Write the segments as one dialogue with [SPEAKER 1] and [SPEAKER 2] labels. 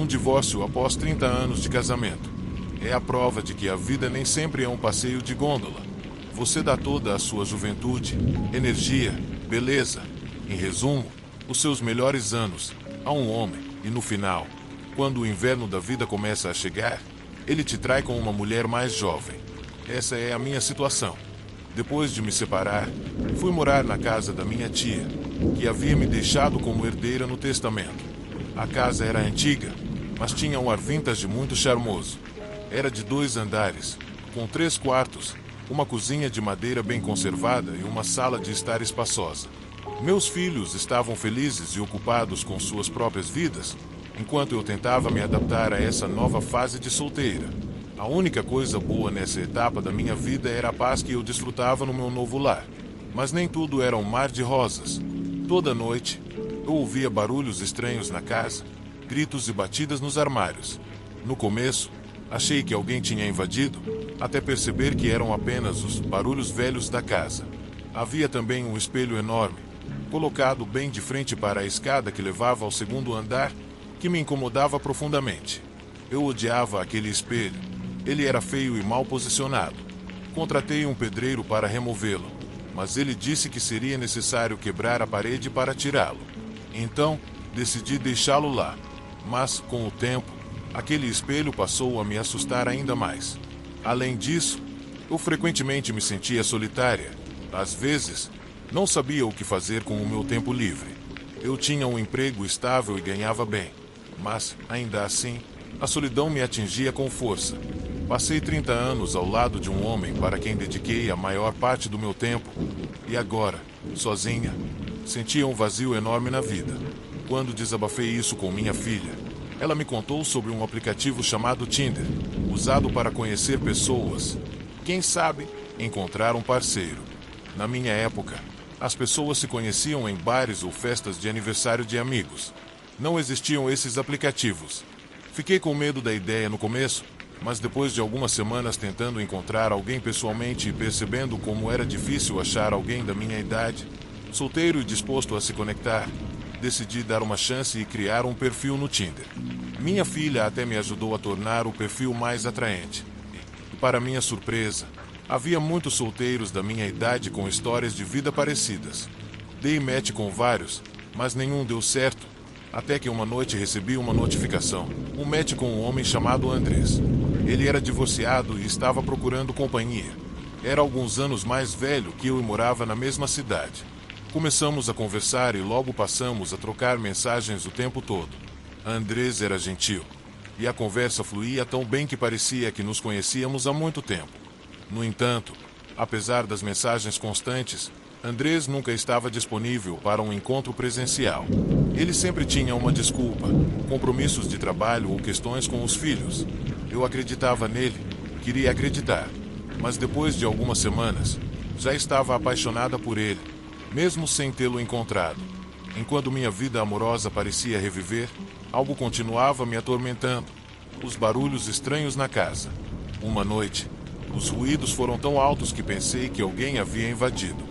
[SPEAKER 1] Um divórcio após 30 anos de casamento. É a prova de que a vida nem sempre é um passeio de gôndola. Você dá toda a sua juventude, energia, beleza, em resumo, os seus melhores anos, a um homem, e no final, quando o inverno da vida começa a chegar, ele te trai com uma mulher mais jovem. Essa é a minha situação. Depois de me separar, fui morar na casa da minha tia, que havia me deixado como herdeira no testamento. A casa era antiga, mas tinha um ar vintage muito charmoso. Era de 2 andares, com 3 quartos, uma cozinha de madeira bem conservada e uma sala de estar espaçosa. Meus filhos estavam felizes e ocupados com suas próprias vidas, enquanto eu tentava me adaptar a essa nova fase de solteira. A única coisa boa nessa etapa da minha vida era a paz que eu desfrutava no meu novo lar. Mas nem tudo era um mar de rosas. Toda noite, eu ouvia barulhos estranhos na casa, gritos e batidas nos armários. No começo, achei que alguém tinha invadido, até perceber que eram apenas os barulhos velhos da casa. Havia também um espelho enorme, colocado bem de frente para a escada que levava ao 2º andar, que me incomodava profundamente. Eu odiava aquele espelho. Ele era feio e mal posicionado. Contratei um pedreiro para removê-lo, mas ele disse que seria necessário quebrar a parede para tirá-lo. Então, decidi deixá-lo lá. Mas, com o tempo, aquele espelho passou a me assustar ainda mais. Além disso, eu frequentemente me sentia solitária. Às vezes, não sabia o que fazer com o meu tempo livre. Eu tinha um emprego estável e ganhava bem, mas, ainda assim, a solidão me atingia com força. Passei 30 anos ao lado de um homem para quem dediquei a maior parte do meu tempo, e agora, sozinha, sentia um vazio enorme na vida. Quando desabafei isso com minha filha, ela me contou sobre um aplicativo chamado Tinder, usado para conhecer pessoas. Quem sabe, encontrar um parceiro. Na minha época, as pessoas se conheciam em bares ou festas de aniversário de amigos. Não existiam esses aplicativos. Fiquei com medo da ideia no começo, mas depois de algumas semanas tentando encontrar alguém pessoalmente e percebendo como era difícil achar alguém da minha idade, solteiro e disposto a se conectar, decidi dar uma chance e criar um perfil no Tinder. Minha filha até me ajudou a tornar o perfil mais atraente. E, para minha surpresa, havia muitos solteiros da minha idade com histórias de vida parecidas. Dei match com vários, mas nenhum deu certo, até que uma noite recebi uma notificação, um match com um homem chamado Andrés. Ele era divorciado e estava procurando companhia. Era alguns anos mais velho que eu e morava na mesma cidade. Começamos a conversar e logo passamos a trocar mensagens o tempo todo. Andrés era gentil, e a conversa fluía tão bem que parecia que nos conhecíamos há muito tempo. No entanto, apesar das mensagens constantes, Andrés nunca estava disponível para um encontro presencial. Ele sempre tinha uma desculpa, compromissos de trabalho ou questões com os filhos. Eu acreditava nele, queria acreditar, mas depois de algumas semanas, já estava apaixonada por ele, mesmo sem tê-lo encontrado. Enquanto minha vida amorosa parecia reviver, algo continuava me atormentando. Os barulhos estranhos na casa. Uma noite, os ruídos foram tão altos que pensei que alguém havia invadido.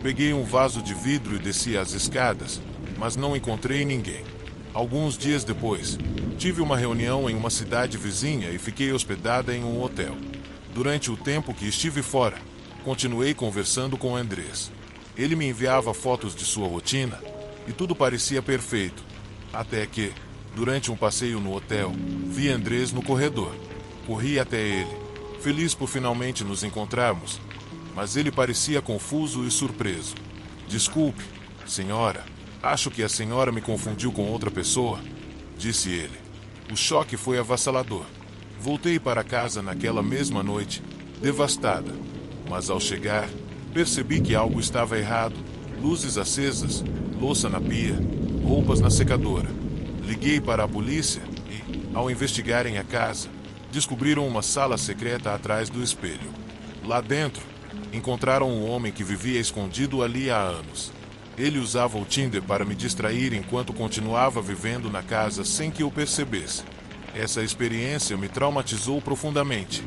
[SPEAKER 1] Peguei um vaso de vidro e desci as escadas, mas não encontrei ninguém. Alguns dias depois, tive uma reunião em uma cidade vizinha e fiquei hospedada em um hotel. Durante o tempo que estive fora, continuei conversando com Andrés. Ele me enviava fotos de sua rotina e tudo parecia perfeito. Até que, durante um passeio no hotel, vi Andrés no corredor. Corri até ele, feliz por finalmente nos encontrarmos, mas ele parecia confuso e surpreso. Desculpe, senhora, acho que a senhora me confundiu com outra pessoa, disse ele. O choque foi avassalador. Voltei para casa naquela mesma noite, devastada, mas ao chegar, percebi que algo estava errado. Luzes acesas, louça na pia, roupas na secadora. Liguei para a polícia e, ao investigarem a casa, descobriram uma sala secreta atrás do espelho. Lá dentro, encontraram um homem que vivia escondido ali há anos. Ele usava o Tinder para me distrair enquanto continuava vivendo na casa sem que eu percebesse. Essa experiência me traumatizou profundamente.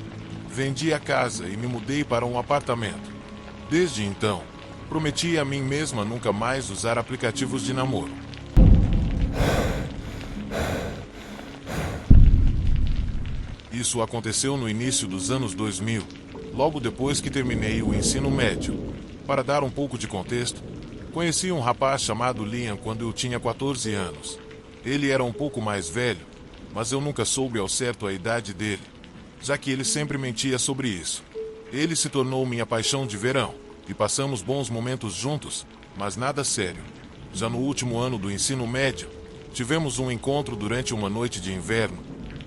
[SPEAKER 1] Vendi a casa e me mudei para um apartamento. Desde então, prometi a mim mesma nunca mais usar aplicativos de namoro. Isso aconteceu no início dos anos 2000, logo depois que terminei o ensino médio. Para dar um pouco de contexto, conheci um rapaz chamado Liam quando eu tinha 14 anos. Ele era um pouco mais velho, mas eu nunca soube ao certo a idade dele, já que ele sempre mentia sobre isso. Ele se tornou minha paixão de verão, e passamos bons momentos juntos, mas nada sério. Já no último ano do ensino médio, tivemos um encontro durante uma noite de inverno,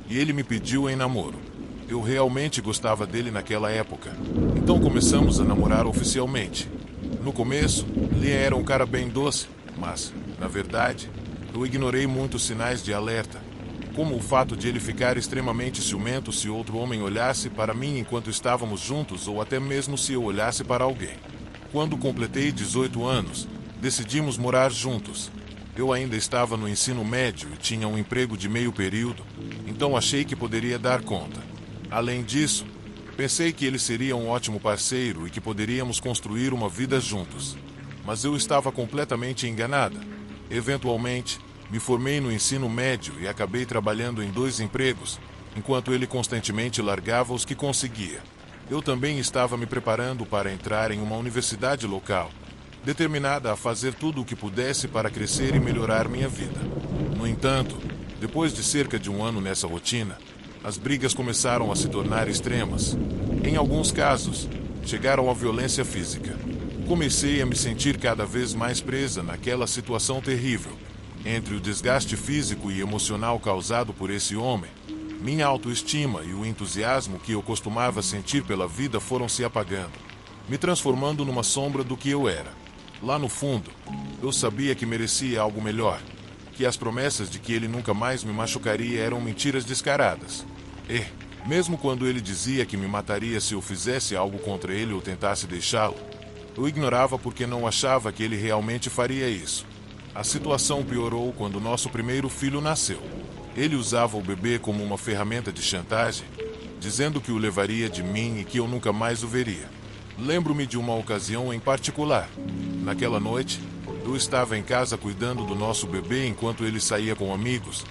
[SPEAKER 1] e ele me pediu em namoro. Eu realmente gostava dele naquela época, então começamos a namorar oficialmente. No começo, Liam era um cara bem doce, mas, na verdade, eu ignorei muitos sinais de alerta, como o fato de ele ficar extremamente ciumento se outro homem olhasse para mim enquanto estávamos juntos ou até mesmo se eu olhasse para alguém. Quando completei 18 anos, decidimos morar juntos. Eu ainda estava no ensino médio e tinha um emprego de meio período, então achei que poderia dar conta. Além disso, pensei que ele seria um ótimo parceiro e que poderíamos construir uma vida juntos. Mas eu estava completamente enganada. Eventualmente, me formei no ensino médio e acabei trabalhando em 2 empregos, enquanto ele constantemente largava os que conseguia. Eu também estava me preparando para entrar em uma universidade local, determinada a fazer tudo o que pudesse para crescer e melhorar minha vida. No entanto, depois de cerca de um ano nessa rotina, as brigas começaram a se tornar extremas. Em alguns casos, chegaram à violência física. Comecei a me sentir cada vez mais presa naquela situação terrível. Entre o desgaste físico e emocional causado por esse homem, minha autoestima e o entusiasmo que eu costumava sentir pela vida foram se apagando, me transformando numa sombra do que eu era. Lá no fundo, eu sabia que merecia algo melhor, que as promessas de que ele nunca mais me machucaria eram mentiras descaradas. E, mesmo quando ele dizia que me mataria se eu fizesse algo contra ele ou tentasse deixá-lo, eu ignorava porque não achava que ele realmente faria isso. A situação piorou quando nosso primeiro filho nasceu. Ele usava o bebê como uma ferramenta de chantagem, dizendo que o levaria de mim e que eu nunca mais o veria. Lembro-me de uma ocasião em particular. Naquela noite, eu estava em casa cuidando do nosso bebê enquanto ele saía com amigos,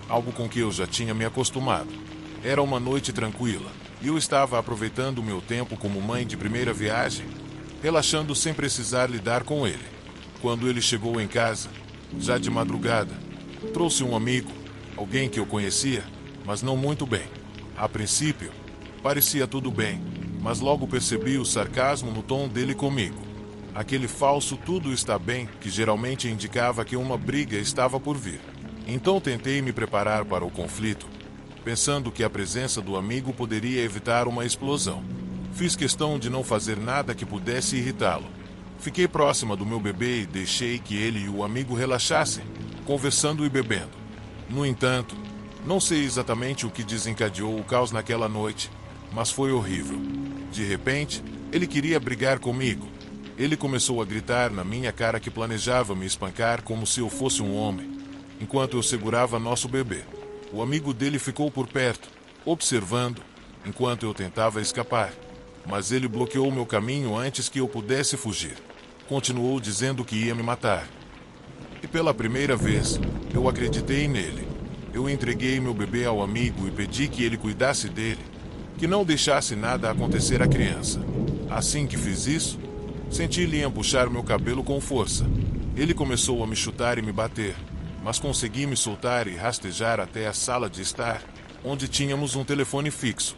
[SPEAKER 1] algo com que eu já tinha me acostumado. Era uma noite tranquila, e eu estava aproveitando o meu tempo como mãe de primeira viagem, relaxando sem precisar lidar com ele. Quando ele chegou em casa, já de madrugada, trouxe um amigo, alguém que eu conhecia, mas não muito bem. A princípio, parecia tudo bem, mas logo percebi o sarcasmo no tom dele comigo. Aquele falso tudo está bem que geralmente indicava que uma briga estava por vir. Então tentei me preparar para o conflito, pensando que a presença do amigo poderia evitar uma explosão. Fiz questão de não fazer nada que pudesse irritá-lo. Fiquei próxima do meu bebê e deixei que ele e o amigo relaxassem, conversando e bebendo. No entanto, não sei exatamente o que desencadeou o caos naquela noite, mas foi horrível. De repente, ele queria brigar comigo. Ele começou a gritar na minha cara que planejava me espancar como se eu fosse um homem, enquanto eu segurava nosso bebê. O amigo dele ficou por perto, observando, enquanto eu tentava escapar. Mas ele bloqueou meu caminho antes que eu pudesse fugir. Continuou dizendo que ia me matar. E pela primeira vez, eu acreditei nele. Eu entreguei meu bebê ao amigo e pedi que ele cuidasse dele, que não deixasse nada acontecer à criança. Assim que fiz isso, senti Liam puxar meu cabelo com força. Ele começou a me chutar e me bater, mas consegui me soltar e rastejar até a sala de estar, onde tínhamos um telefone fixo.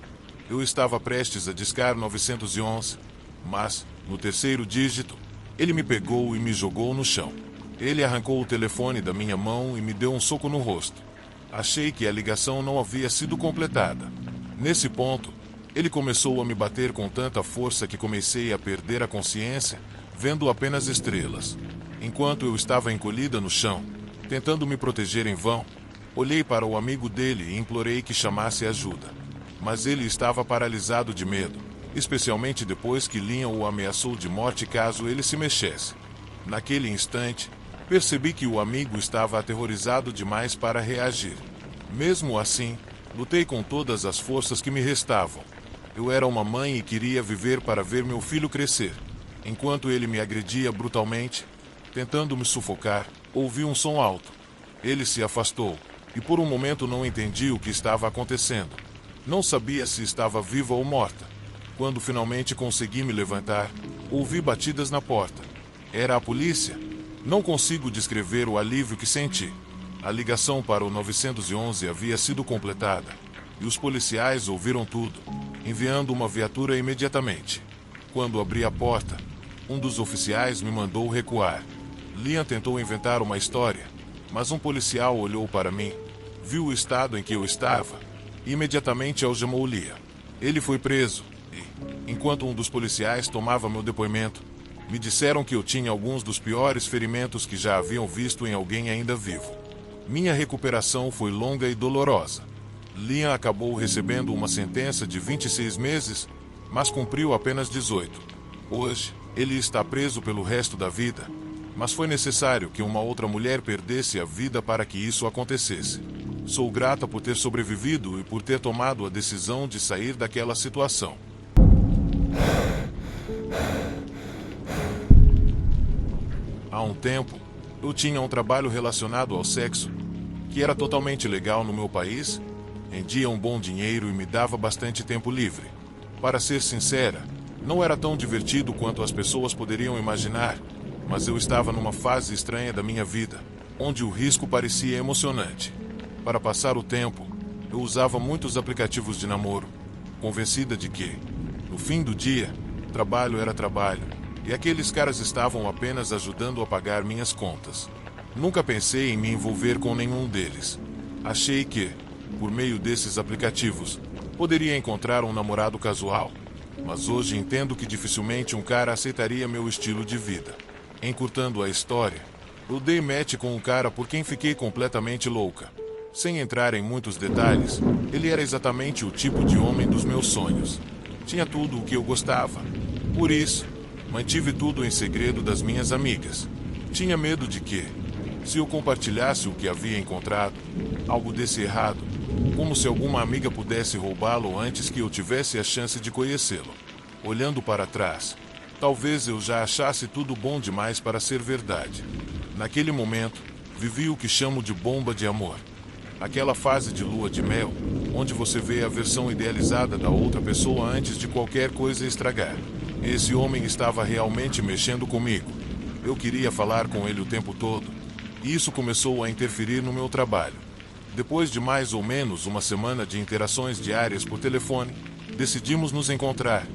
[SPEAKER 1] Eu estava prestes a discar 911, mas, no terceiro dígito, ele me pegou e me jogou no chão. Ele arrancou o telefone da minha mão e me deu um soco no rosto. Achei que a ligação não havia sido completada. Nesse ponto, ele começou a me bater com tanta força que comecei a perder a consciência, vendo apenas estrelas. Enquanto eu estava encolhida no chão, tentando me proteger em vão, olhei para o amigo dele e implorei que chamasse ajuda. Mas ele estava paralisado de medo, especialmente depois que Liam o ameaçou de morte caso ele se mexesse. Naquele instante, percebi que o amigo estava aterrorizado demais para reagir. Mesmo assim, lutei com todas as forças que me restavam. Eu era uma mãe e queria viver para ver meu filho crescer. Enquanto ele me agredia brutalmente, tentando me sufocar, ouvi um som alto. Ele se afastou, e por um momento não entendi o que estava acontecendo. Não sabia se estava viva ou morta. Quando finalmente consegui me levantar, ouvi batidas na porta. Era a polícia. Não consigo descrever o alívio que senti. A ligação para o 911 havia sido completada, e os policiais ouviram tudo, enviando uma viatura imediatamente. Quando abri a porta, um dos oficiais me mandou recuar. Liam tentou inventar uma história, mas um policial olhou para mim, viu o estado em que eu estava e imediatamente algemou Liam. Ele foi preso e, enquanto um dos policiais tomava meu depoimento, me disseram que eu tinha alguns dos piores ferimentos que já haviam visto em alguém ainda vivo. Minha recuperação foi longa e dolorosa. Liam acabou recebendo uma sentença de 26 meses, mas cumpriu apenas 18. Hoje, ele está preso pelo resto da vida, mas foi necessário que uma outra mulher perdesse a vida para que isso acontecesse. Sou grata por ter sobrevivido e por ter tomado a decisão de sair daquela situação. Há um tempo, eu tinha um trabalho relacionado ao sexo, que era totalmente legal no meu país, rendia um bom dinheiro e me dava bastante tempo livre. Para ser sincera, não era tão divertido quanto as pessoas poderiam imaginar, mas eu estava numa fase estranha da minha vida, onde o risco parecia emocionante. Para passar o tempo, eu usava muitos aplicativos de namoro, convencida de que, no fim do dia, trabalho era trabalho, e aqueles caras estavam apenas ajudando a pagar minhas contas. Nunca pensei em me envolver com nenhum deles. Achei que, por meio desses aplicativos, poderia encontrar um namorado casual, mas hoje entendo que dificilmente um cara aceitaria meu estilo de vida. Encurtando a história, eu dei match com um cara por quem fiquei completamente louca. Sem entrar em muitos detalhes, ele era exatamente o tipo de homem dos meus sonhos. Tinha tudo o que eu gostava. Por isso, mantive tudo em segredo das minhas amigas. Tinha medo de que, se eu compartilhasse o que havia encontrado, algo desse errado, como se alguma amiga pudesse roubá-lo antes que eu tivesse a chance de conhecê-lo. Olhando para trás, talvez eu já achasse tudo bom demais para ser verdade. Naquele momento, vivi o que chamo de bomba de amor. Aquela fase de lua de mel, onde você vê a versão idealizada da outra pessoa antes de qualquer coisa estragar. Esse homem estava realmente mexendo comigo. Eu queria falar com ele o tempo todo, e isso começou a interferir no meu trabalho. Depois de mais ou menos uma semana de interações diárias por telefone, decidimos nos encontrar.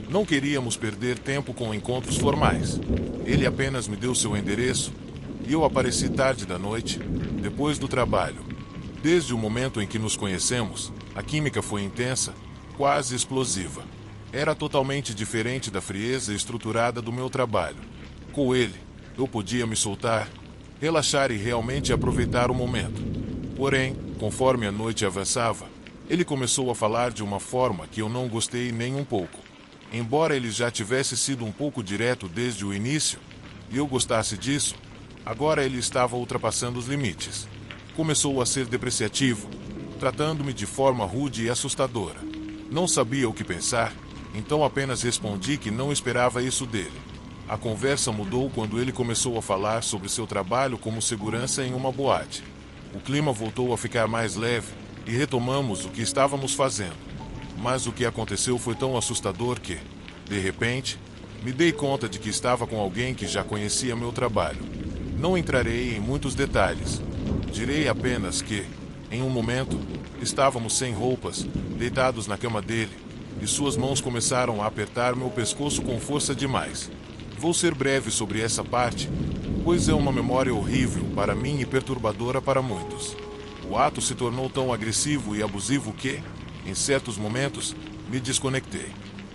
[SPEAKER 1] Não queríamos perder tempo com encontros formais. Ele apenas me deu seu endereço, e eu apareci tarde da noite, depois do trabalho. Desde o momento em que nos conhecemos, a química foi intensa, quase explosiva. Era totalmente diferente da frieza estruturada do meu trabalho. Com ele, eu podia me soltar, relaxar e realmente aproveitar o momento. Porém, conforme a noite avançava, ele começou a falar de uma forma que eu não gostei nem um pouco. Embora ele já tivesse sido um pouco direto desde o início, e eu gostasse disso, agora ele estava ultrapassando os limites. Começou a ser depreciativo, tratando-me de forma rude e assustadora. Não sabia o que pensar, então apenas respondi que não esperava isso dele. A conversa mudou quando ele começou a falar sobre seu trabalho como segurança em uma boate. O clima voltou a ficar mais leve e retomamos o que estávamos fazendo. Mas o que aconteceu foi tão assustador que, de repente, me dei conta de que estava com alguém que já conhecia meu trabalho. Não entrarei em muitos detalhes. Direi apenas que, em um momento, estávamos sem roupas, deitados na cama dele, e suas mãos começaram a apertar meu pescoço com força demais. Vou ser breve sobre essa parte, pois é uma memória horrível para mim e perturbadora para muitos. O ato se tornou tão agressivo e abusivo que, em certos momentos, me desconectei.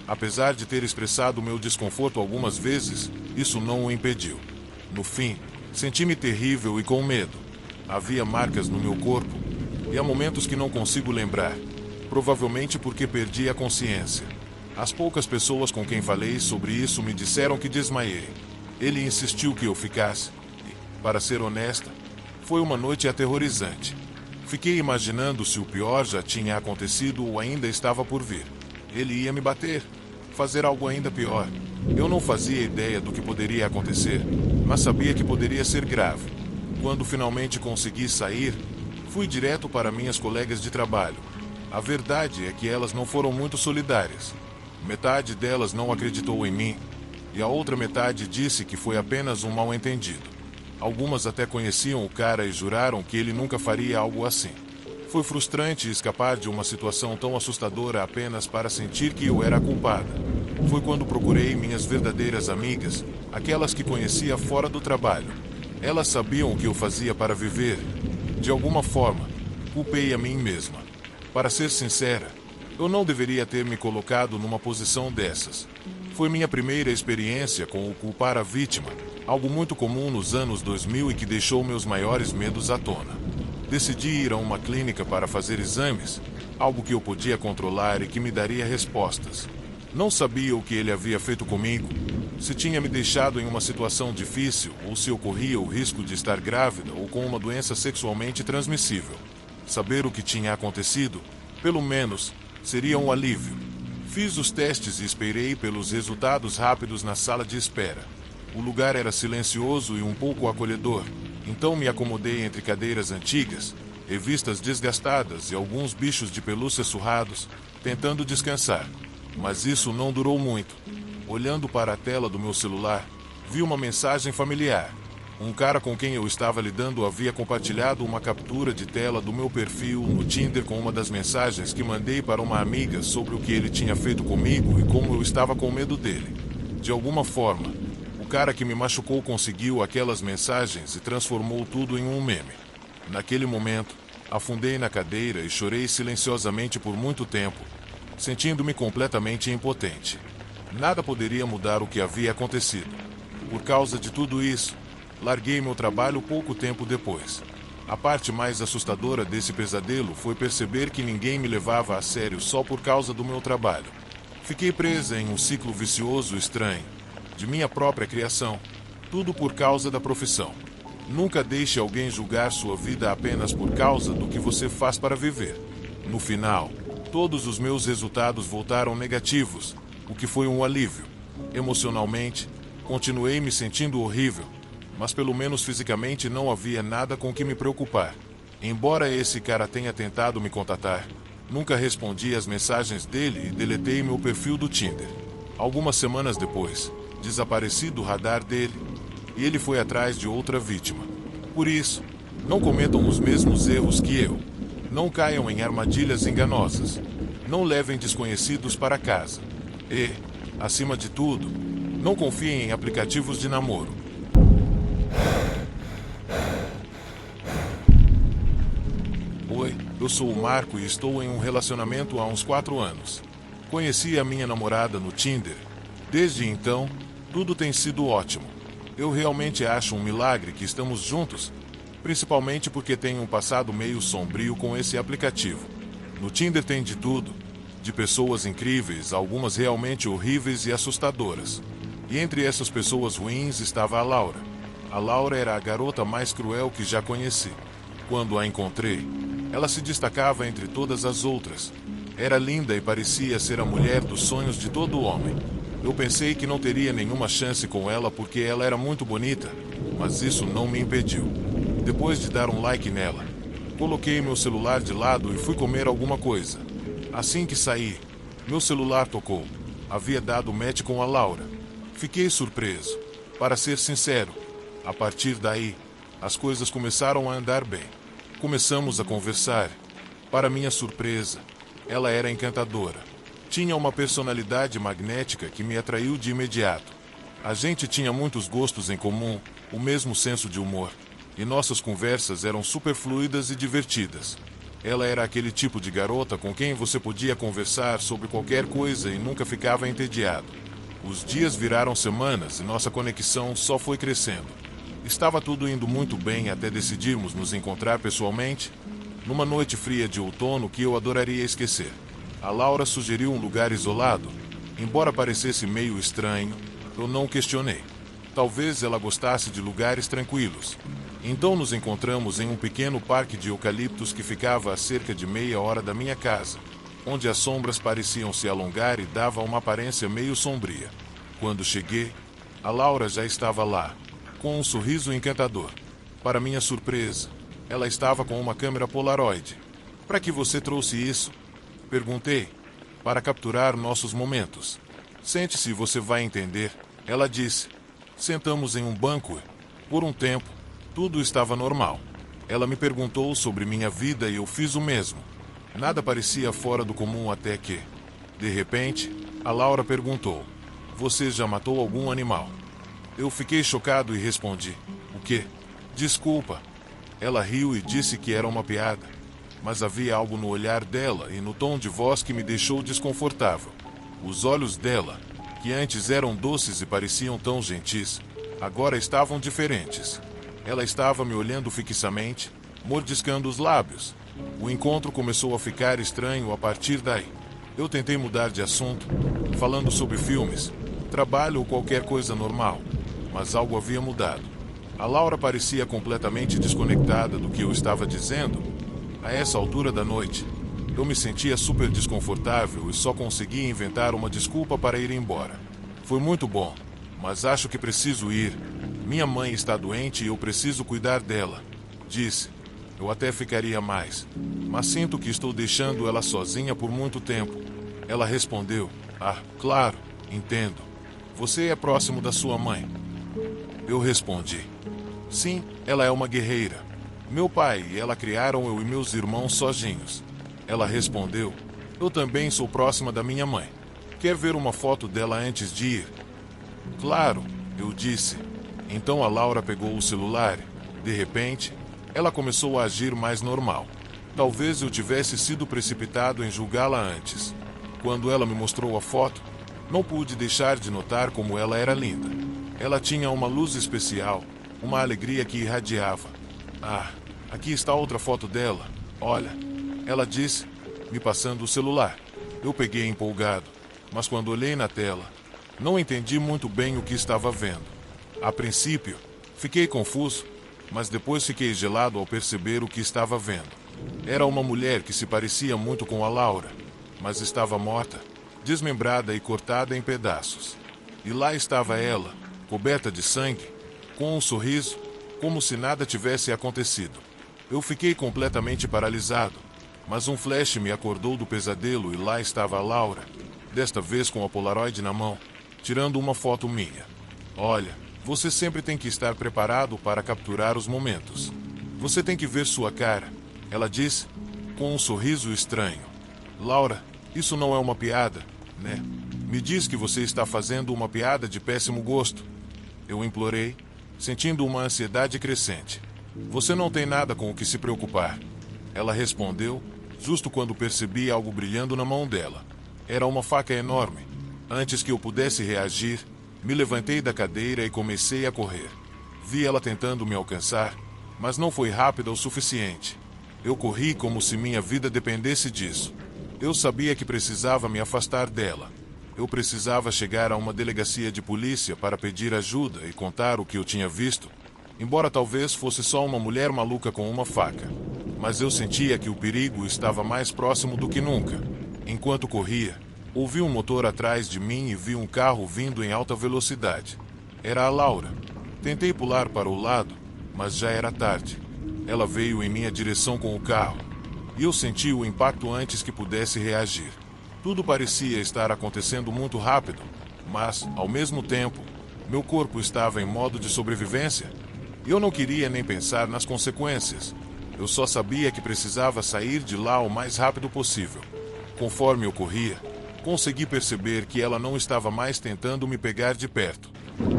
[SPEAKER 1] Apesar de ter expressado meu desconforto algumas vezes, isso não o impediu. No fim, senti-me terrível e com medo. Havia marcas no meu corpo, e há momentos que não consigo lembrar, provavelmente porque perdi a consciência. As poucas pessoas com quem falei sobre isso me disseram que desmaiei. Ele insistiu que eu ficasse, e, para ser honesta, foi uma noite aterrorizante. Fiquei imaginando se o pior já tinha acontecido ou ainda estava por vir. Ele ia me bater, fazer algo ainda pior. Eu não fazia ideia do que poderia acontecer, mas sabia que poderia ser grave. Quando finalmente consegui sair, fui direto para minhas colegas de trabalho. A verdade é que elas não foram muito solidárias. Metade delas não acreditou em mim, e a outra metade disse que foi apenas um mal-entendido. Algumas até conheciam o cara e juraram que ele nunca faria algo assim. Foi frustrante escapar de uma situação tão assustadora apenas para sentir que eu era a culpada. Foi quando procurei minhas verdadeiras amigas, aquelas que conhecia fora do trabalho. Elas sabiam o que eu fazia para viver. De alguma forma, culpei a mim mesma. Para ser sincera, eu não deveria ter me colocado numa posição dessas. Foi minha primeira experiência com o culpar a vítima, algo muito comum nos anos 2000 e que deixou meus maiores medos à tona. Decidi ir a uma clínica para fazer exames, algo que eu podia controlar e que me daria respostas. Não sabia o que ele havia feito comigo, se tinha me deixado em uma situação difícil ou se ocorria o risco de estar grávida ou com uma doença sexualmente transmissível. Saber o que tinha acontecido, pelo menos, seria um alívio. Fiz os testes e esperei pelos resultados rápidos na sala de espera. O lugar era silencioso e um pouco acolhedor, então me acomodei entre cadeiras antigas, revistas desgastadas e alguns bichos de pelúcia surrados, tentando descansar. Mas isso não durou muito. Olhando para a tela do meu celular, vi uma mensagem familiar. Um cara com quem eu estava lidando havia compartilhado uma captura de tela do meu perfil no Tinder com uma das mensagens que mandei para uma amiga sobre o que ele tinha feito comigo e como eu estava com medo dele. De alguma forma, o cara que me machucou conseguiu aquelas mensagens e transformou tudo em um meme. Naquele momento, afundei na cadeira e chorei silenciosamente por muito tempo, sentindo-me completamente impotente. Nada poderia mudar o que havia acontecido. Por causa de tudo isso, larguei meu trabalho pouco tempo depois. A parte mais assustadora desse pesadelo foi perceber que ninguém me levava a sério só por causa do meu trabalho. Fiquei presa em um ciclo vicioso estranho, de minha própria criação, tudo por causa da profissão. Nunca deixe alguém julgar sua vida apenas por causa do que você faz para viver. No final, todos os meus resultados voltaram negativos, o que foi um alívio. Emocionalmente, continuei me sentindo horrível, mas pelo menos fisicamente não havia nada com que me preocupar. Embora esse cara tenha tentado me contatar, nunca respondi às mensagens dele e deletei meu perfil do Tinder. Algumas semanas depois, desapareci do radar dele, e ele foi atrás de outra vítima. Por isso, não cometam os mesmos erros que eu. Não caiam em armadilhas enganosas. Não levem desconhecidos para casa. E, acima de tudo, não confiem em aplicativos de namoro. Oi, eu sou o Marco e estou em um relacionamento há uns 4 anos. Conheci a minha namorada no Tinder. Desde então, tudo tem sido ótimo. Eu realmente acho um milagre que estamos juntos, principalmente porque tenho um passado meio sombrio com esse aplicativo. No Tinder tem de tudo, de pessoas incríveis, algumas realmente horríveis e assustadoras. E entre essas pessoas ruins estava a Laura. A Laura era a garota mais cruel que já conheci. Quando a encontrei, ela se destacava entre todas as outras. Era linda e parecia ser a mulher dos sonhos de todo homem. Eu pensei que não teria nenhuma chance com ela porque ela era muito bonita, mas isso não me impediu. Depois de dar um like nela, coloquei meu celular de lado e fui comer alguma coisa. Assim que saí, meu celular tocou. Havia dado match com a Laura. Fiquei surpreso. Para ser sincero, a partir daí, as coisas começaram a andar bem. Começamos a conversar. Para minha surpresa, ela era encantadora. Tinha uma personalidade magnética que me atraiu de imediato. A gente tinha muitos gostos em comum, o mesmo senso de humor, e nossas conversas eram super fluidas e divertidas. Ela era aquele tipo de garota com quem você podia conversar sobre qualquer coisa e nunca ficava entediado. Os dias viraram semanas e nossa conexão só foi crescendo. Estava tudo indo muito bem até decidirmos nos encontrar pessoalmente, numa noite fria de outono que eu adoraria esquecer. A Laura sugeriu um lugar isolado. Embora parecesse meio estranho, eu não questionei. Talvez ela gostasse de lugares tranquilos. Então nos encontramos em um pequeno parque de eucaliptos que ficava a cerca de meia hora da minha casa, onde as sombras pareciam se alongar e dava uma aparência meio sombria. Quando cheguei, a Laura já estava lá, com um sorriso encantador. Para minha surpresa, ela estava com uma câmera Polaroid. Para que você trouxe isso? Perguntei, para capturar nossos momentos. Sente-se, você vai entender, ela disse. Sentamos em um banco e, por um tempo, tudo estava normal. Ela me perguntou sobre minha vida e eu fiz o mesmo. Nada parecia fora do comum até que, de repente, a Laura perguntou: você já matou algum animal? Eu fiquei chocado e respondi: o quê? Desculpa. Ela riu e disse que era uma piada, mas havia algo no olhar dela e no tom de voz que me deixou desconfortável. Os olhos dela, que antes eram doces e pareciam tão gentis, agora estavam diferentes. Ela estava me olhando fixamente, mordiscando os lábios. O encontro começou a ficar estranho a partir daí. Eu tentei mudar de assunto, falando sobre filmes, trabalho ou qualquer coisa normal, mas algo havia mudado. A Laura parecia completamente desconectada do que eu estava dizendo. A essa altura da noite, eu me sentia super desconfortável e só conseguia inventar uma desculpa para ir embora. Foi muito bom, mas acho que preciso ir. Minha mãe está doente e eu preciso cuidar dela, disse. Eu até ficaria mais, mas sinto que estou deixando ela sozinha por muito tempo. Ela respondeu: ah, claro, entendo. Você é próximo da sua mãe. Eu respondi: sim, ela é uma guerreira. Meu pai e ela criaram eu e meus irmãos sozinhos. Ela respondeu: eu também sou próxima da minha mãe. Quer ver uma foto dela antes de ir? Claro, eu disse. Então a Laura pegou o celular. De repente, ela começou a agir mais normal. Talvez eu tivesse sido precipitado em julgá-la antes. Quando ela me mostrou a foto, não pude deixar de notar como ela era linda. Ela tinha uma luz especial, uma alegria que irradiava. Ah, aqui está outra foto dela. Olha, ela disse, me passando o celular. Eu peguei empolgado, mas quando olhei na tela, não entendi muito bem o que estava vendo. A princípio, fiquei confuso, mas depois fiquei gelado ao perceber o que estava vendo. Era uma mulher que se parecia muito com a Laura, mas estava morta, desmembrada e cortada em pedaços. E lá estava ela, coberta de sangue, com um sorriso, como se nada tivesse acontecido. Eu fiquei completamente paralisado, mas um flash me acordou do pesadelo e lá estava a Laura, desta vez com a Polaroid na mão, tirando uma foto minha. Olha, você sempre tem que estar preparado para capturar os momentos. Você tem que ver sua cara, ela disse, com um sorriso estranho. Laura, isso não é uma piada, né? Me diz que você está fazendo uma piada de péssimo gosto. Eu implorei, sentindo uma ansiedade crescente. Você não tem nada com o que se preocupar. Ela respondeu, justo quando percebi algo brilhando na mão dela. Era uma faca enorme. Antes que eu pudesse reagir, me levantei da cadeira e comecei a correr. Vi ela tentando me alcançar, mas não foi rápida o suficiente. Eu corri como se minha vida dependesse disso. Eu sabia que precisava me afastar dela. Eu precisava chegar a uma delegacia de polícia para pedir ajuda e contar o que eu tinha visto, embora talvez fosse só uma mulher maluca com uma faca. Mas eu sentia que o perigo estava mais próximo do que nunca. Enquanto corria, ouvi um motor atrás de mim e vi um carro vindo em alta velocidade. Era a Laura. Tentei pular para o lado, mas já era tarde. Ela veio em minha direção com o carro, e eu senti o impacto antes que pudesse reagir. Tudo parecia estar acontecendo muito rápido, mas, ao mesmo tempo, meu corpo estava em modo de sobrevivência. Eu não queria nem pensar nas consequências. Eu só sabia que precisava sair de lá o mais rápido possível. Conforme eu corria, consegui perceber que ela não estava mais tentando me pegar de perto.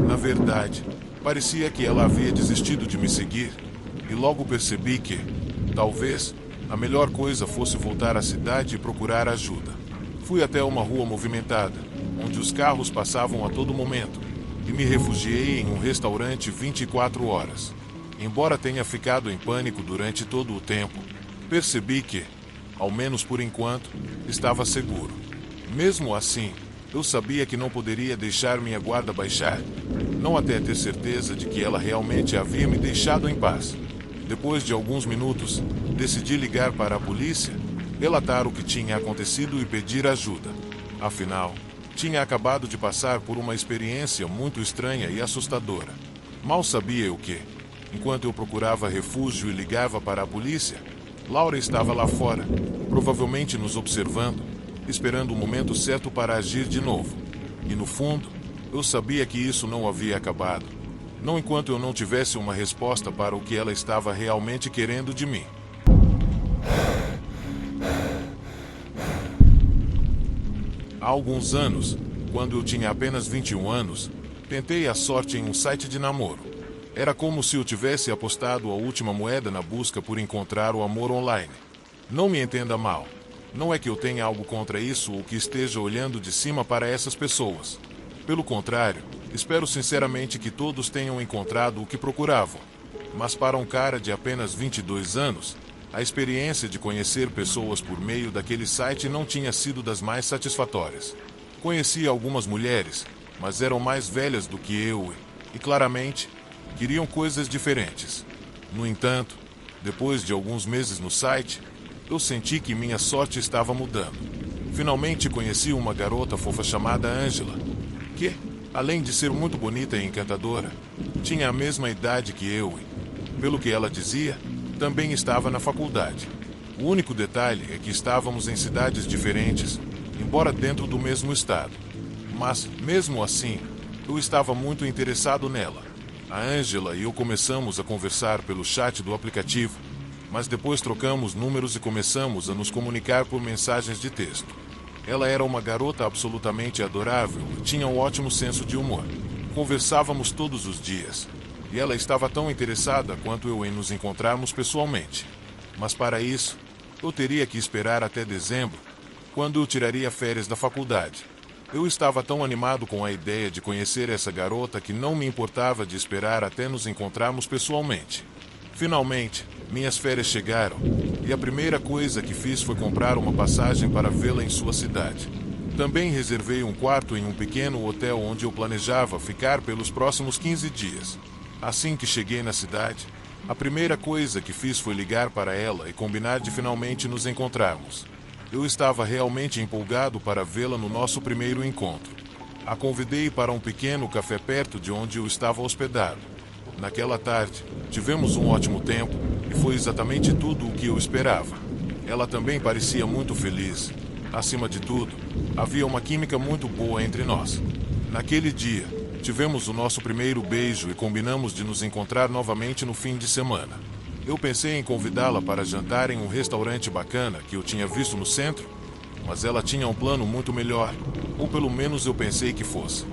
[SPEAKER 1] Na verdade, parecia que ela havia desistido de me seguir, e logo percebi que, talvez, a melhor coisa fosse voltar à cidade e procurar ajuda. Fui até uma rua movimentada, onde os carros passavam a todo momento, e me refugiei em um restaurante 24 horas. Embora tenha ficado em pânico durante todo o tempo, percebi que, ao menos por enquanto, estava seguro. Mesmo assim, eu sabia que não poderia deixar minha guarda baixar, não até ter certeza de que ela realmente havia me deixado em paz. Depois de alguns minutos, decidi ligar para a polícia, relatar o que tinha acontecido e pedir ajuda. Afinal, tinha acabado de passar por uma experiência muito estranha e assustadora. Mal sabia eu que, enquanto eu procurava refúgio e ligava para a polícia, Laura estava lá fora, provavelmente nos observando, esperando o momento certo para agir de novo. E no fundo, eu sabia que isso não havia acabado. Não enquanto eu não tivesse uma resposta para o que ela estava realmente querendo de mim. Há alguns anos, quando eu tinha apenas 21 anos, tentei a sorte em um site de namoro. Era como se eu tivesse apostado a última moeda na busca por encontrar o amor online. Não me entenda mal. Não é que eu tenha algo contra isso ou que esteja olhando de cima para essas pessoas. Pelo contrário, espero sinceramente que todos tenham encontrado o que procuravam. Mas para um cara de apenas 22 anos, a experiência de conhecer pessoas por meio daquele site não tinha sido das mais satisfatórias. Conheci algumas mulheres, mas eram mais velhas do que eu e claramente, queriam coisas diferentes. No entanto, depois de alguns meses no site, eu senti que minha sorte estava mudando. Finalmente conheci uma garota fofa chamada Angela, que, além de ser muito bonita e encantadora, tinha a mesma idade que eu e, pelo que ela dizia, também estava na faculdade. O único detalhe é que estávamos em cidades diferentes, embora dentro do mesmo estado. Mas, mesmo assim, eu estava muito interessado nela. A Angela e eu começamos a conversar pelo chat do aplicativo, mas depois trocamos números e começamos a nos comunicar por mensagens de texto. Ela era uma garota absolutamente adorável e tinha um ótimo senso de humor. Conversávamos todos os dias, e ela estava tão interessada quanto eu em nos encontrarmos pessoalmente. Mas para isso, eu teria que esperar até dezembro, quando eu tiraria férias da faculdade. Eu estava tão animado com a ideia de conhecer essa garota que não me importava de esperar até nos encontrarmos pessoalmente. Finalmente, minhas férias chegaram, e a primeira coisa que fiz foi comprar uma passagem para vê-la em sua cidade. Também reservei um quarto em um pequeno hotel onde eu planejava ficar pelos próximos 15 dias. Assim que cheguei na cidade, a primeira coisa que fiz foi ligar para ela e combinar de finalmente nos encontrarmos. Eu estava realmente empolgado para vê-la no nosso primeiro encontro. A convidei para um pequeno café perto de onde eu estava hospedado. Naquela tarde, tivemos um ótimo tempo e foi exatamente tudo o que eu esperava. Ela também parecia muito feliz. Acima de tudo, havia uma química muito boa entre nós. Naquele dia, tivemos o nosso primeiro beijo e combinamos de nos encontrar novamente no fim de semana. Eu pensei em convidá-la para jantar em um restaurante bacana que eu tinha visto no centro, mas ela tinha um plano muito melhor, ou pelo menos eu pensei que fosse.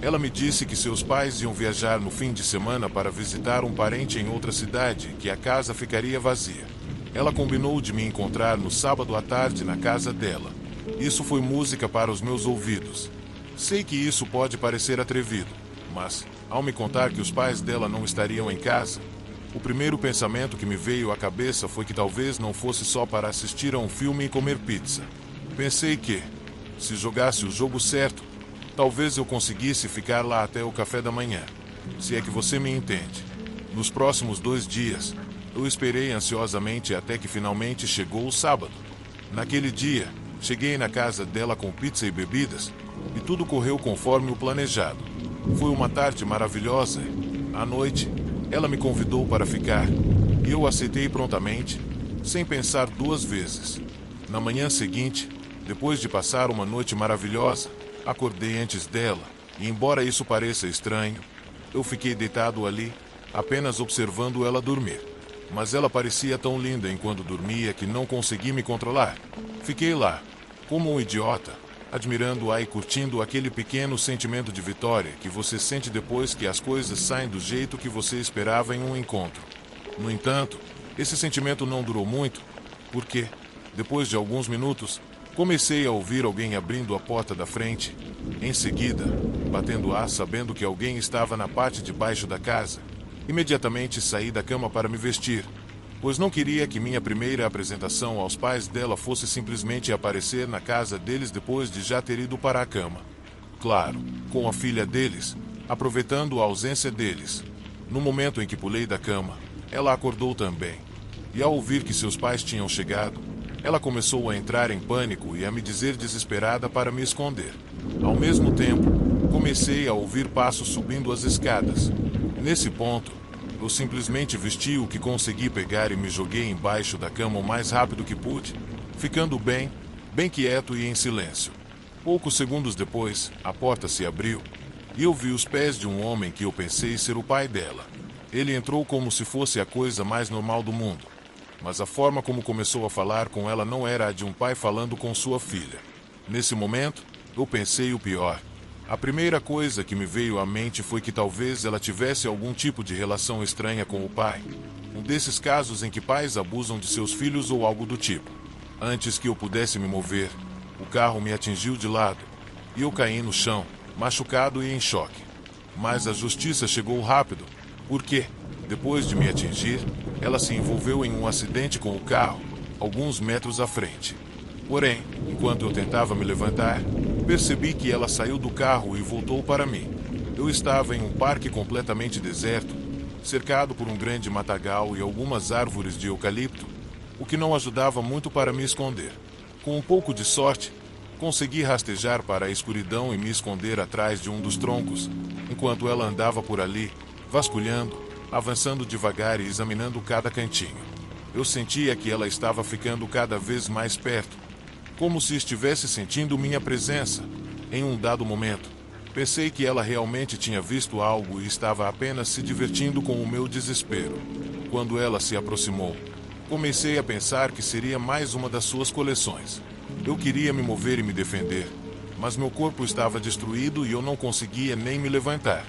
[SPEAKER 1] Ela me disse que seus pais iam viajar no fim de semana para visitar um parente em outra cidade e que a casa ficaria vazia. Ela combinou de me encontrar no sábado à tarde na casa dela. Isso foi música para os meus ouvidos. Sei que isso pode parecer atrevido, mas, ao me contar que os pais dela não estariam em casa, o primeiro pensamento que me veio à cabeça foi que talvez não fosse só para assistir a um filme e comer pizza. Pensei que, se jogasse o jogo certo, talvez eu conseguisse ficar lá até o café da manhã, se é que você me entende. Nos próximos 2 dias, eu esperei ansiosamente até que finalmente chegou o sábado. Naquele dia, cheguei na casa dela com pizza e bebidas, e tudo correu conforme o planejado. Foi uma tarde maravilhosa e, à noite, ela me convidou para ficar, e eu aceitei prontamente, sem pensar 2 vezes. Na manhã seguinte, depois de passar uma noite maravilhosa, acordei antes dela, e embora isso pareça estranho, eu fiquei deitado ali, apenas observando ela dormir. Mas ela parecia tão linda enquanto dormia que não consegui me controlar. Fiquei lá, como um idiota, admirando-a e curtindo aquele pequeno sentimento de vitória que você sente depois que as coisas saem do jeito que você esperava em um encontro. No entanto, esse sentimento não durou muito, porque, depois de alguns minutos, comecei a ouvir alguém abrindo a porta da frente. Em seguida, batendo sabendo que alguém estava na parte de baixo da casa, imediatamente saí da cama para me vestir, pois não queria que minha primeira apresentação aos pais dela fosse simplesmente aparecer na casa deles depois de já ter ido para a cama. Claro, com a filha deles, aproveitando a ausência deles. No momento em que pulei da cama, ela acordou também. E ao ouvir que seus pais tinham chegado, ela começou a entrar em pânico e a me dizer desesperada para me esconder. Ao mesmo tempo, comecei a ouvir passos subindo as escadas. Nesse ponto, Eu simplesmente vesti o que consegui pegar e me joguei embaixo da cama o mais rápido que pude, ficando bem quieto e em silêncio. Poucos segundos depois, a porta se abriu e eu vi os pés de um homem que eu pensei ser o pai dela. Ele entrou como se fosse a coisa mais normal do mundo, mas a forma como começou a falar com ela não era a de um pai falando com sua filha. Nesse momento, eu pensei o pior. A primeira coisa que me veio à mente foi que talvez ela tivesse algum tipo de relação estranha com o pai. Um desses casos em que pais abusam de seus filhos ou algo do tipo. Antes que eu pudesse me mover, o carro me atingiu de lado e eu caí no chão, machucado e em choque. Mas a justiça chegou rápido, porque, depois de me atingir, ela se envolveu em um acidente com o carro, alguns metros à frente. Porém, enquanto eu tentava me levantar, percebi que ela saiu do carro e voltou para mim. Eu estava em um parque completamente deserto, cercado por um grande matagal e algumas árvores de eucalipto, o que não ajudava muito para me esconder. Com um pouco de sorte, consegui rastejar para a escuridão e me esconder atrás de um dos troncos, enquanto ela andava por ali, vasculhando, avançando devagar e examinando cada cantinho. Eu sentia que ela estava ficando cada vez mais perto, como se estivesse sentindo minha presença. Em um dado momento, pensei que ela realmente tinha visto algo e estava apenas se divertindo com o meu desespero. Quando ela se aproximou, comecei a pensar que seria mais uma das suas coleções. Eu queria me mover e me defender, mas meu corpo estava destruído e eu não conseguia nem me levantar.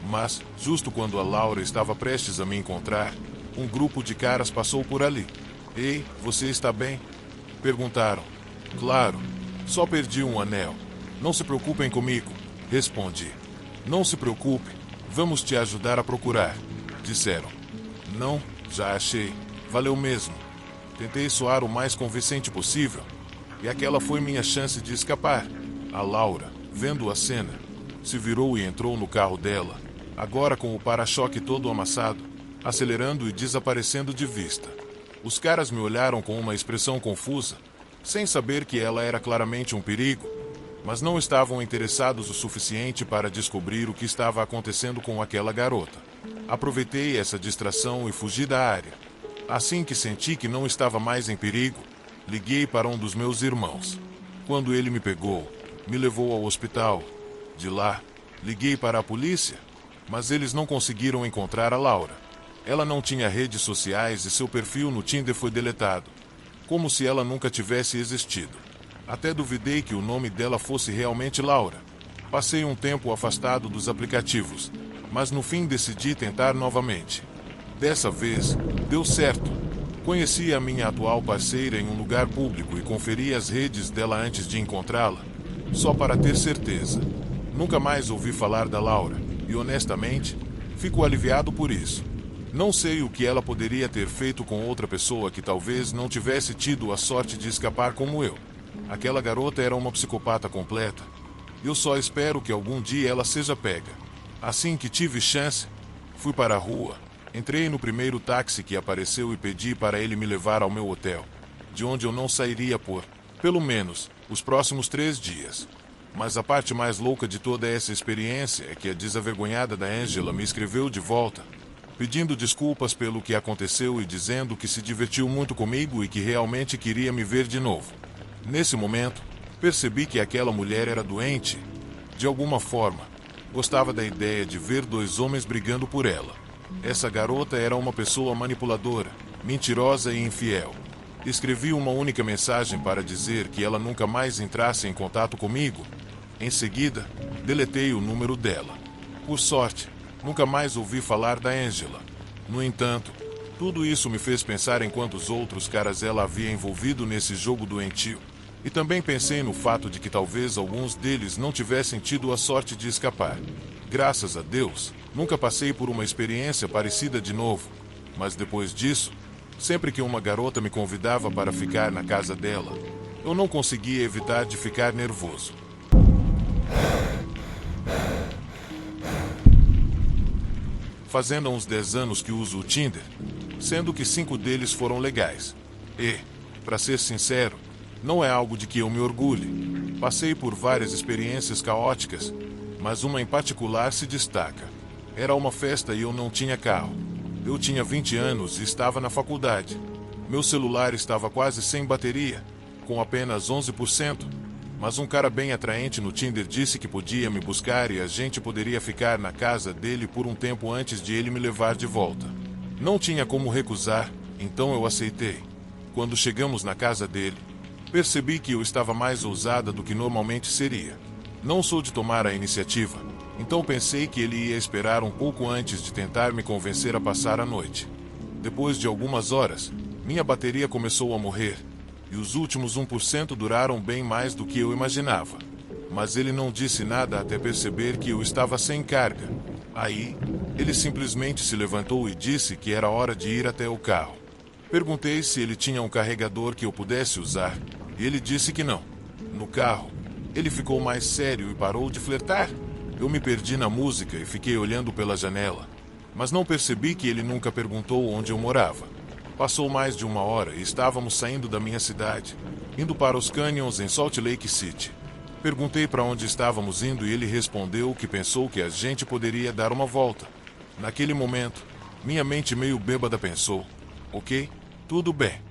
[SPEAKER 1] Mas, justo quando a Laura estava prestes a me encontrar, um grupo de caras passou por ali. "Ei, você está bem?" perguntaram. "Claro, só perdi um anel. Não se preocupem comigo", respondi. "Não se preocupe, vamos te ajudar a procurar", disseram. "Não, já achei. Valeu mesmo." Tentei soar o mais convincente possível, e aquela foi minha chance de escapar. A Laura, vendo a cena, se virou e entrou no carro dela, agora com o para-choque todo amassado, acelerando e desaparecendo de vista. Os caras me olharam com uma expressão confusa, sem saber que ela era claramente um perigo, mas não estavam interessados o suficiente para descobrir o que estava acontecendo com aquela garota. Aproveitei essa distração e fugi da área. Assim que senti que não estava mais em perigo, liguei para um dos meus irmãos. Quando ele me pegou, me levou ao hospital. De lá, liguei para a polícia, mas eles não conseguiram encontrar a Laura. Ela não tinha redes sociais e seu perfil no Tinder foi deletado, como se ela nunca tivesse existido. Até duvidei que o nome dela fosse realmente Laura. Passei um tempo afastado dos aplicativos, mas no fim decidi tentar novamente. Dessa vez, deu certo. Conheci a minha atual parceira em um lugar público e conferi as redes dela antes de encontrá-la, só para ter certeza. Nunca mais ouvi falar da Laura, e honestamente, fico aliviado por isso. Não sei o que ela poderia ter feito com outra pessoa que talvez não tivesse tido a sorte de escapar como eu. Aquela garota era uma psicopata completa. Eu só espero que algum dia ela seja pega. Assim que tive chance, fui para a rua. Entrei no primeiro táxi que apareceu e pedi para ele me levar ao meu hotel, de onde eu não sairia por, pelo menos, os próximos 3 dias. Mas a parte mais louca de toda essa experiência é que a desavergonhada da Angela me escreveu de volta, pedindo desculpas pelo que aconteceu e dizendo que se divertiu muito comigo e que realmente queria me ver de novo. Nesse momento, percebi que aquela mulher era doente. De alguma forma, gostava da ideia de ver 2 homens brigando por ela. Essa garota era uma pessoa manipuladora, mentirosa e infiel. Escrevi uma única mensagem para dizer que ela nunca mais entrasse em contato comigo. Em seguida, deletei o número dela. Por sorte, nunca mais ouvi falar da Angela. No entanto, tudo isso me fez pensar em quantos outros caras ela havia envolvido nesse jogo doentio. E também pensei no fato de que talvez alguns deles não tivessem tido a sorte de escapar. Graças a Deus, nunca passei por uma experiência parecida de novo. Mas depois disso, sempre que uma garota me convidava para ficar na casa dela, eu não conseguia evitar de ficar nervoso. Fazendo uns 10 anos que uso o Tinder, sendo que 5 deles foram legais. E, para ser sincero, não é algo de que eu me orgulhe. Passei por várias experiências caóticas, mas uma em particular se destaca. Era uma festa e eu não tinha carro. Eu tinha 20 anos e estava na faculdade. Meu celular estava quase sem bateria, com apenas 11%, mas um cara bem atraente no Tinder disse que podia me buscar e a gente poderia ficar na casa dele por um tempo antes de ele me levar de volta. Não tinha como recusar, então eu aceitei. Quando chegamos na casa dele, percebi que eu estava mais ousada do que normalmente seria. Não sou de tomar a iniciativa, então pensei que ele ia esperar um pouco antes de tentar me convencer a passar a noite. Depois de algumas horas, minha bateria começou a morrer, e os últimos 1% duraram bem mais do que eu imaginava. Mas ele não disse nada até perceber que eu estava sem carga. Aí, ele simplesmente se levantou e disse que era hora de ir até o carro. Perguntei se ele tinha um carregador que eu pudesse usar, e ele disse que não. No carro, ele ficou mais sério e parou de flertar. Eu me perdi na música e fiquei olhando pela janela, mas não percebi que ele nunca perguntou onde eu morava. Passou mais de 1 hora e estávamos saindo da minha cidade, indo para os canyons em Salt Lake City. Perguntei para onde estávamos indo e ele respondeu que pensou que a gente poderia dar uma volta. Naquele momento, minha mente meio bêbada pensou: ok, tudo bem.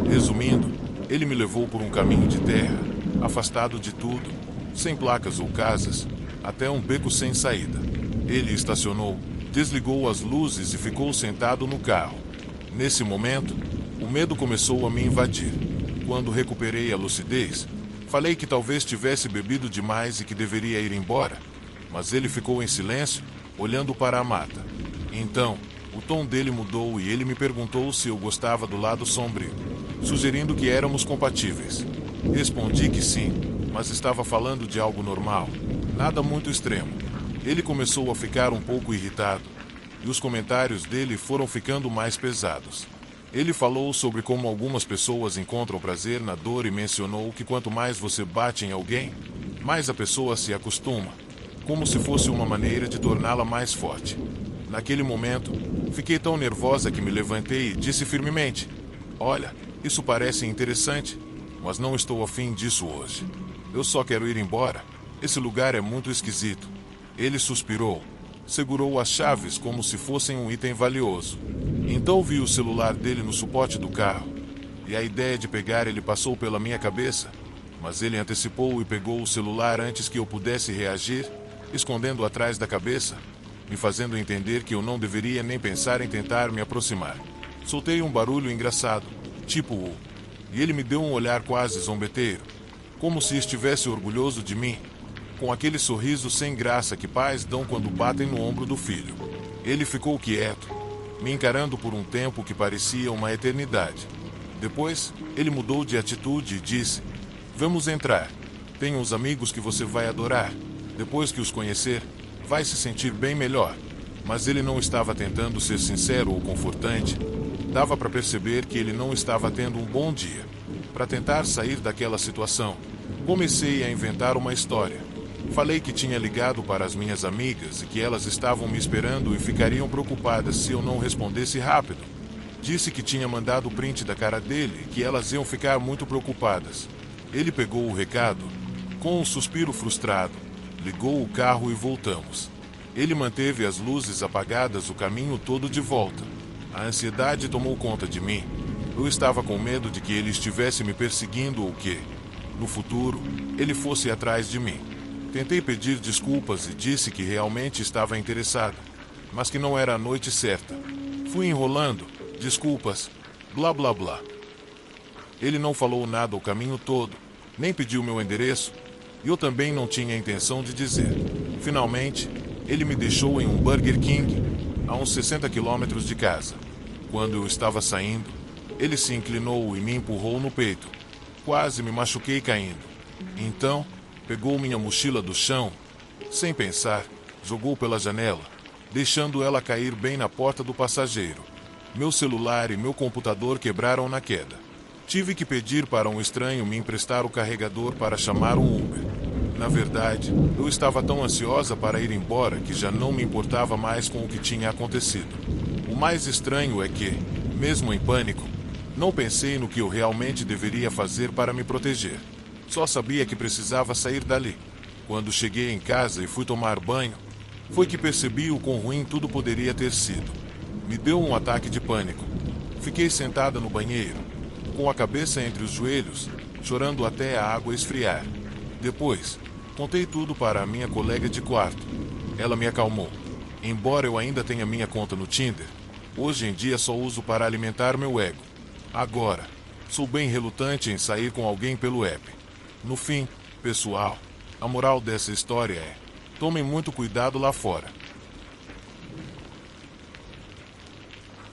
[SPEAKER 1] Resumindo, ele me levou por um caminho de terra, afastado de tudo, sem placas ou casas, até um beco sem saída. Ele estacionou, desligou as luzes e ficou sentado no carro. Nesse momento, o medo começou a me invadir. Quando recuperei a lucidez, falei que talvez tivesse bebido demais e que deveria ir embora, mas ele ficou em silêncio, olhando para a mata. Então, o tom dele mudou e ele me perguntou se eu gostava do lado sombrio, sugerindo que éramos compatíveis. Respondi que sim, mas estava falando de algo normal, nada muito extremo. Ele começou a ficar um pouco irritado, e os comentários dele foram ficando mais pesados. Ele falou sobre como algumas pessoas encontram prazer na dor e mencionou que quanto mais você bate em alguém, mais a pessoa se acostuma, como se fosse uma maneira de torná-la mais forte. Naquele momento, fiquei tão nervosa que me levantei e disse firmemente: olha, isso parece interessante, mas não estou afim disso hoje. Eu só quero ir embora. Esse lugar é muito esquisito. Ele suspirou. Segurou as chaves como se fossem um item valioso. Então vi o celular dele no suporte do carro, e a ideia de pegar ele passou pela minha cabeça, mas ele antecipou e pegou o celular antes que eu pudesse reagir, escondendo atrás da cabeça, me fazendo entender que eu não deveria nem pensar em tentar me aproximar. Soltei um barulho engraçado, tipo e ele me deu um olhar quase zombeteiro, como se estivesse orgulhoso de mim, com aquele sorriso sem graça que pais dão quando batem no ombro do filho. Ele ficou quieto, me encarando por um tempo que parecia uma eternidade. Depois, ele mudou de atitude e disse: vamos entrar. Tenho uns amigos que você vai adorar. Depois que os conhecer, vai se sentir bem melhor. Mas ele não estava tentando ser sincero ou confortante. Dava para perceber que ele não estava tendo um bom dia. Para tentar sair daquela situação, comecei a inventar uma história. Falei que tinha ligado para as minhas amigas e que elas estavam me esperando e ficariam preocupadas se eu não respondesse rápido. Disse que tinha mandado o print da cara dele e que elas iam ficar muito preocupadas. Ele pegou o recado, com um suspiro frustrado, ligou o carro e voltamos. Ele manteve as luzes apagadas o caminho todo de volta. A ansiedade tomou conta de mim. Eu estava com medo de que ele estivesse me perseguindo ou que, no futuro, ele fosse atrás de mim. Tentei pedir desculpas e disse que realmente estava interessado, mas que não era a noite certa. Fui enrolando, desculpas, blá blá blá. Ele não falou nada o caminho todo, nem pediu meu endereço, e eu também não tinha intenção de dizer. Finalmente, ele me deixou em um Burger King, a uns 60 quilômetros de casa. Quando eu estava saindo, ele se inclinou e me empurrou no peito. Quase me machuquei caindo. Então, pegou minha mochila do chão, sem pensar, jogou pela janela, deixando ela cair bem na porta do passageiro. Meu celular e meu computador quebraram na queda. Tive que pedir para um estranho me emprestar o carregador para chamar um Uber. Na verdade, eu estava tão ansiosa para ir embora que já não me importava mais com o que tinha acontecido. O mais estranho é que, mesmo em pânico, não pensei no que eu realmente deveria fazer para me proteger. Só sabia que precisava sair dali. Quando cheguei em casa e fui tomar banho, foi que percebi o quão ruim tudo poderia ter sido. Me deu um ataque de pânico. Fiquei sentada no banheiro, com a cabeça entre os joelhos, chorando até a água esfriar. Depois, contei tudo para a minha colega de quarto. Ela me acalmou. Embora eu ainda tenha minha conta no Tinder, hoje em dia só uso para alimentar meu ego. Agora, sou bem relutante em sair com alguém pelo app. No fim, pessoal, a moral dessa história é: tomem muito cuidado lá fora.